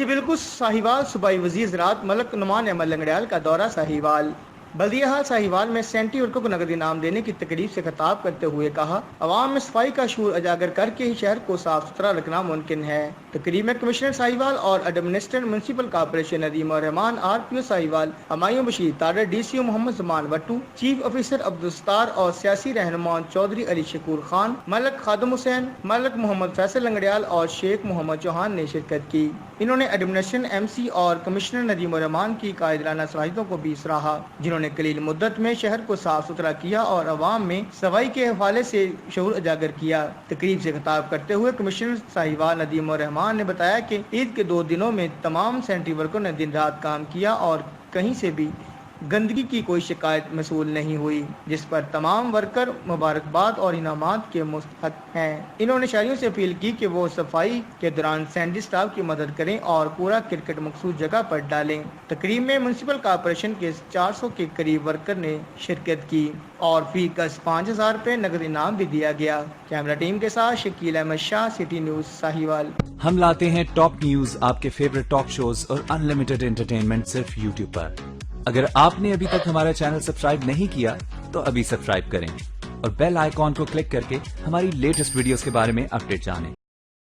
جی بالکل साहिवाल सूबाई वज़ीर ज़राअत मलक नुमान अहमद लंगड़ियाल का दौरा साहिवाल। बल्दिया हाल साहिवाल में सेंटी वर्करों को नगद इनाम देने की तकरीब से खिताब करते हुए कहा, अवाम में सफाई का शूर उजागर करके ही शहर को साफ सुथरा रखना मुमकिन है। तकरीब में कमिश्नर साहिवाल और administrator municipal corporation Nadeem Rehman, RPO Sahiwal Humayun Bashir Tarar, DCO Muhammad Zaman Wattoo, chief officer Abdul Sattar और सियासी रहनुमा चौधरी अली शकूर खान, मलक खादम हुसैन, मलक मोहम्मद फैसल लंगड़ियाल और शेख मोहम्मद चौहान ने शिरकत की। इन्होंने एडमिनिस्ट्रेशन MC और कमिश्नर नदीम रहमान की कायदराना सलाहियतों को भी सराहा, जिन्होंने कलील मुद्दत में शहर को साफ सुथरा किया और अवाम में सफाई के हवाले से शऊर उजागर किया। तकरीब से खिताब करते हुए कमिश्नर साहिवाल नदीम रहमान ने बताया कि ईद के 2 दिनों में तमाम सेंट्री वर्करों ने दिन रात काम किया और कहीं से भी गंदगी की कोई शिकायत मसूल नहीं हुई, जिस पर तमाम वर्कर मुबारकबाद और इनामात के मुस्तहक हैं। इन्होंने शहरियों से अपील की कि वो सफाई के दौरान सैनिटरी स्टाफ की मदद करें और कूड़ा क्रिकेट मखसूस जगह पर डालें। तकरीब में म्यूनसिपल कॉर्पोरेशन के 400 के करीब वर्कर ने शिरकत की और फी कस 5000 रुपये नगद इनाम भी दिया गया। कैमरा टीम के साथ शकील अहमद शाह, सिटी न्यूज साहिवाल। हम लाते हैं टॉप न्यूज, आपके फेवरेट टॉक शोज और अनलिमिटेड एंटरटेनमेंट सिर्फ YouTube पर। अगर आपने अभी तक हमारा चैनल सब्सक्राइब नहीं किया तो अभी सब्सक्राइब करें और बेल आइकॉन को क्लिक करके हमारी लेटेस्ट वीडियोस के बारे में अपडेट जानें।